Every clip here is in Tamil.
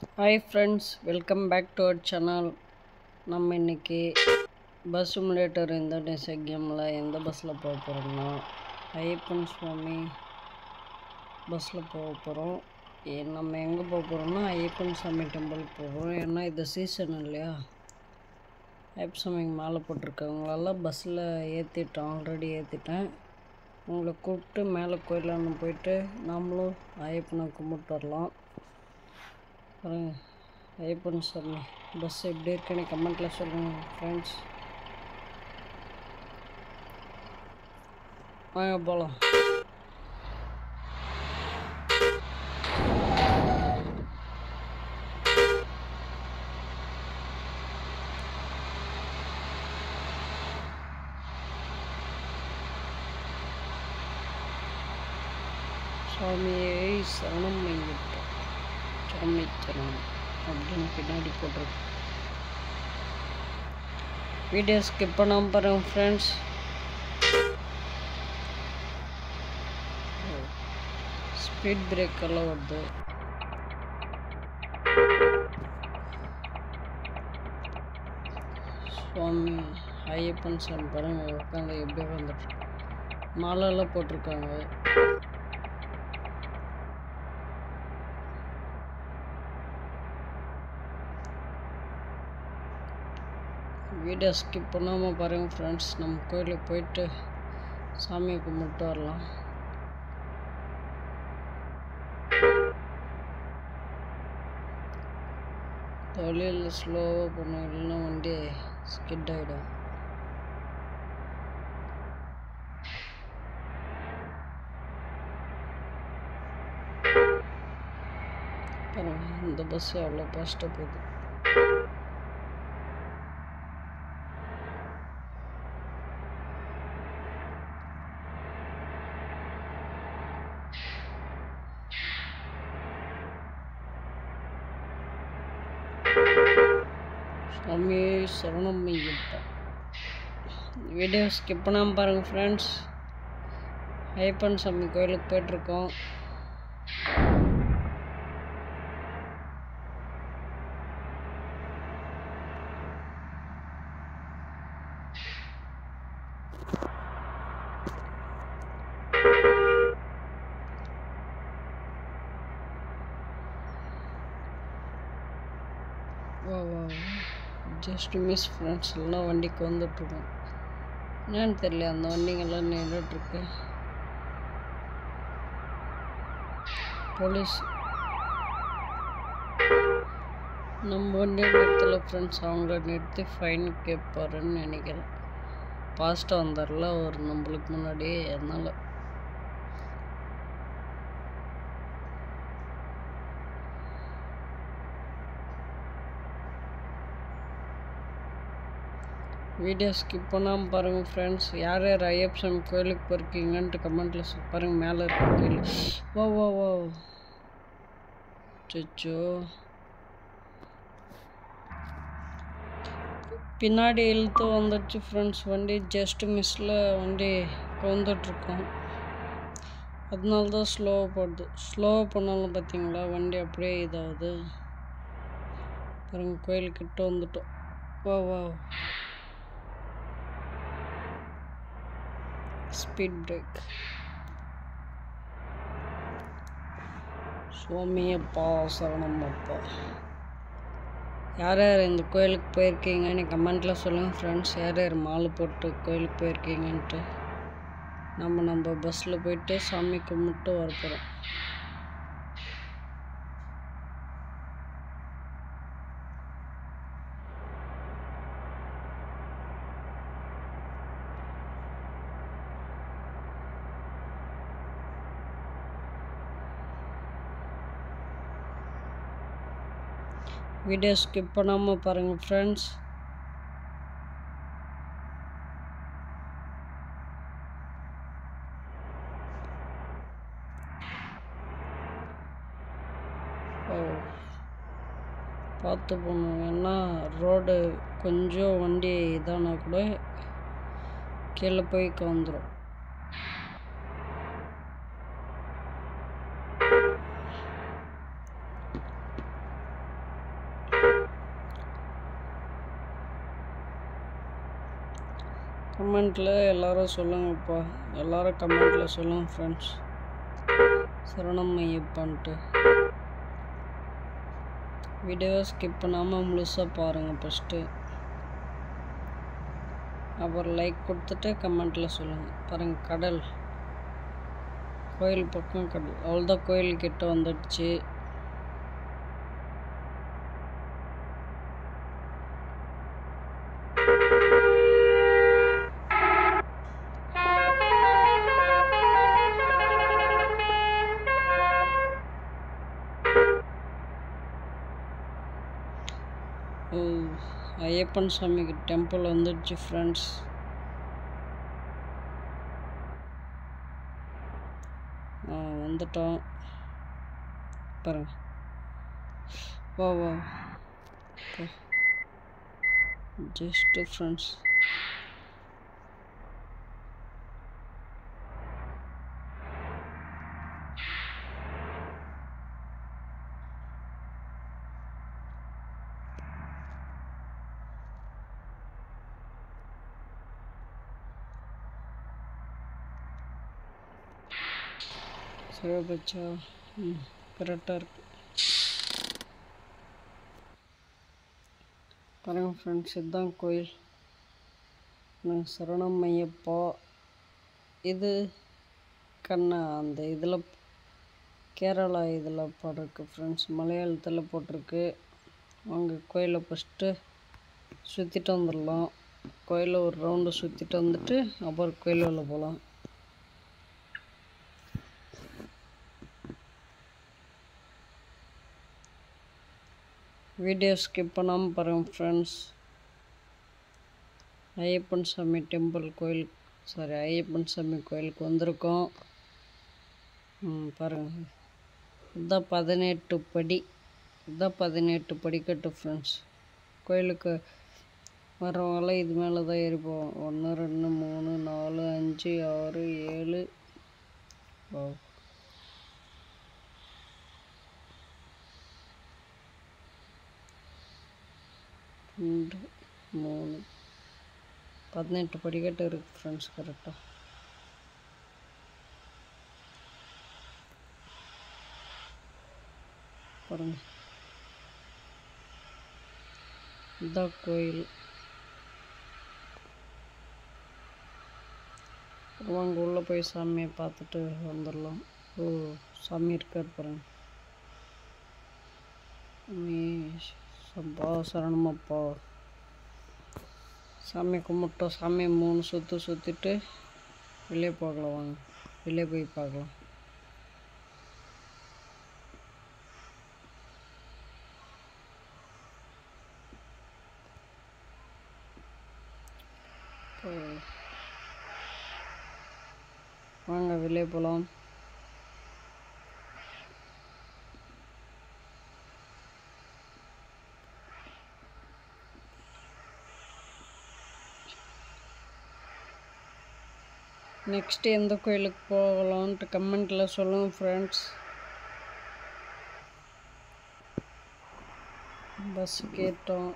Hi friends, welcome back to our channel. நம்ம இன்றைக்கி பஸ் சிமுலேட்டர் இந்தோனேஷியா கேமில் எந்த பஸ்ஸில் போக போகிறோம்னா ஐயப்பன் சுவாமி பஸ்ஸில் போக போகிறோம். நம்ம எங்கே போக போகிறோம்னா ஐயப்பன் சாமி டெம்பிளுக்கு போகிறோம். ஏன்னா இது சீசன் இல்லையா, ஐயப்பன் சாமிக்கு மாலை போட்டிருக்கவங்களெல்லாம் பஸ்ஸில் ஏற்றிட்டேன், ஆல்ரெடி ஏற்றிட்டேன். உங்களை கூப்பிட்டு மேலே கோயிலான போயிட்டு நாமளும் ஐயப்பனை கும்பிட்டு வரலாம். ஐயப்பன் சாமி பஸ் எப்படி இருக்குன்னு கமெண்ட்டில் சொல்லுங்கள் ஃப்ரெண்ட்ஸ். வாங்க போகலாம். சுவாமியை சரணம் வைங்கிட்டோம், சாமி சரணம் அப்படின்னு பின்னாடி போட்டிருக்கு. வீடியோ ஸ்கிப் பண்ணாமல் பாருங்கள் ஃப்ரெண்ட்ஸ். ஸ்பீட் பிரேக்கெல்லாம் வருது. சுவாமி ஐயப்பன் சாமி பாருங்க உட்காந்து எப்படி வந்துட்டு மாலைலாம் போட்டிருக்காங்க. வீடியோ ஸ்கிப் பண்ணாமல் பாருங்கள் ஃப்ரெண்ட்ஸ். நம்ம கோயிலுக்கு போயிட்டு சாமியை கும்பிட்டு வரலாம். தொழில் ஸ்லோவாக போகணும், இல்லைன்னா வண்டி ஸ்கிட் ஆகிடும். பாருங்கள் இந்த பஸ் அவ்வளோ ஃபாஸ்ட்டாக போகுது. சாமி சரணம் வைங்கிட்டோம். வீடியோ ஸ்கிப் பண்ணாமல் பாருங்கள் ஃப்ரெண்ட்ஸ். ஐயப்பன் சாமி கோயிலுக்கு போய்ட்டுருக்கோம். ஜஸ்ட் மிஸ் ஃப்ரெண்ட்ஸ், இல்லைனா வண்டிக்கு வந்துட்டுருக்கோம். என்னன்னு தெரியல, அந்த வண்டிங்கெல்லாம் நின்றுட்டுருக்கு. போலீஸ் நம்ம வண்டியை நிறுத்தலை ஃப்ரெண்ட்ஸ், அவங்கள நிறுத்தி ஃபைன் கேட்பாருன்னு நினைக்கிறேன். ஃபாஸ்ட்டாக வந்தார்ல அவர் நம்மளுக்கு முன்னாடியே, அதனால் வீடியோ ஸ்கிப் பண்ணாமல் பாருங்கள் ஃப்ரெண்ட்ஸ். யார் யார் ஐயப்பன் சாமி கோயிலுக்கு போயிருக்கீங்கன்ட்டு கமெண்ட்டில் பாருங்கள். மேலே இருக்க கோயில் ஓ சச்சோ, பின்னாடி இழுத்து வந்துடுச்சு ஃப்ரெண்ட்ஸ். வண்டி ஜஸ்ட் மிஸ்ஸில் வண்டி வந்துட்டுருக்கோம். அதனால தான் ஸ்லோவாக போடுது. ஸ்லோவாக பண்ணாலும் பார்த்தீங்களா வண்டி அப்படியே இதாகுது. பாருங்கள் கோயிலுக்கிட்ட வந்துட்டோம். வா ஸ்பீட் பிரேக். சுவாமியப்பா சரணம் அப்பா. யார் யார் இந்த கோயிலுக்கு போயிருக்கீங்கன்னு கமெண்ட்டில் சொல்லுங்கள் ஃப்ரெண்ட்ஸ். யார் யார் மாலை போட்டு கோயிலுக்கு போயிருக்கீங்கன்ட்டு. நம்ம பஸ்ஸில் போயிட்டு சாமி கும்பிட்டு வரப்போகிறோம். வீடியோ ஸ்கிப் பண்ணாமல் பாருங்கள் ஃப்ரெண்ட்ஸ். பார்த்து போகணும், ஏன்னா ரோடு கொஞ்சம் வண்டி இதானா கூட கீழே போய் கவுந்துடும். கமெண்ட்டில் எல்லோரும் சொல்லுங்கப்பா, எல்லோரும் கமெண்ட்டில் சொல்லுங்கள் ஃப்ரெண்ட்ஸ். சரணம் ஐயப்பான்ட்டு வீடியோவை ஸ்கிப் பண்ணாமல் முழுசாக பாருங்கள் ஃபஸ்ட்டு. அப்புறம் லைக் கொடுத்துட்டு கமெண்ட்டில் சொல்லுங்கள். பாருங்கள், கடல், கோயில் பக்கம் கடல். அவ்வளோதான், கோயில்கிட்ட வந்துடுச்சு. ஐயப்பன் சாமிக்கு டெம்பிள் வந்துடுச்சு ஃப்ரெண்ட்ஸ். வந்துட்டோம் பாருங்க. வா வா ஜஸ்ட் ஃப்ரெண்ட்ஸ். சரி பச்சா, கரெக்டாக இருக்கு பாருங்க ஃப்ரெண்ட்ஸ். இதுதான் கோயில். சரணம் ஐயப்பா. இது கண்ணா அந்த இதில் கேரளா இதில் போட்டிருக்கு ஃப்ரெண்ட்ஸ், மலையாளத்தில் போட்டிருக்கு. அவங்க கோயிலை ஃபஸ்ட்டு சுற்றிட்டு வந்துடலாம். கோயிலை ஒரு ரவுண்டு சுற்றிட்டு வந்துட்டு அப்புறம் கோயில் உள்ள போகலாம். வீடியோ ஸ்கிப் பண்ணாமல் பாருங்கள் ஃப்ரெண்ட்ஸ். ஐயப்பன் சாமி டெம்பிள் கோயில், ஐயப்பன் சாமி கோயிலுக்கு வந்திருக்கோம். பாருங்கள், இதுதான் 18 படி. இதுதான் 18 படிக்கட்டு ஃப்ரெண்ட்ஸ். கோயிலுக்கு வரவங்களாம் இது மேலே தான் ஏறி போவோம். 1 2 3 4 5 6 7 2 3 18 படிக்கட்டு இருக்குது ஃப்ரெண்ட்ஸ். கரெக்டாக பாருங்கள். இதுதான் கோயில். வாங்க உள்ளே போய் சாமியை பார்த்துட்டு வந்துடலாம். சாமி இருக்கார் பாருங்க. சம்பா சரணமப்பா. சாமி கும்பிட்டோம். சாமி 3 சுற்று சுற்றிட்டு வெளியே போகலாம். வாங்க வெளியே போய் பார்க்கலாம். வாங்க வெளியே போகலாம். நெக்ஸ்ட்டு எந்த கோயிலுக்கு போகலான்ட்டு கமெண்ட்டில் சொல்லுங்கள் ஃப்ரெண்ட்ஸ். பஸ் கேட்டோம்.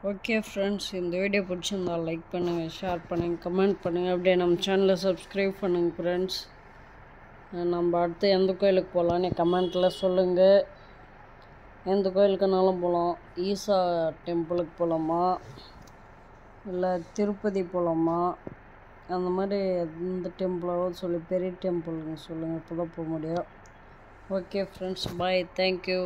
ஓகே ஃப்ரெண்ட்ஸ், இந்த வீடியோ பிடிச்சிருந்தா லைக் பண்ணுங்கள், ஷேர் பண்ணுங்கள், கமெண்ட் பண்ணுங்கள். அப்படியே நம்ம சேனலை சப்ஸ்கிரைப் பண்ணுங்கள் ஃப்ரெண்ட்ஸ். நம்ம அடுத்து எந்த கோயிலுக்கு போகலான்னு கமெண்ட்டில் சொல்லுங்கள். எந்த கோயிலுக்குனாலும் போகலாம். ஈசா டெம்பிளுக்கு போகலாமா, இல்லை திருப்பதி போகலாமா, அந்த மாதிரி எந்த டெம்பிளாவது சொல்லி, பெரிய டெம்பிள்னு சொல்லுங்கள். இப்போ தான் போக முடியும். ஓகே ஃப்ரெண்ட்ஸ், பாய், தேங்க்யூ.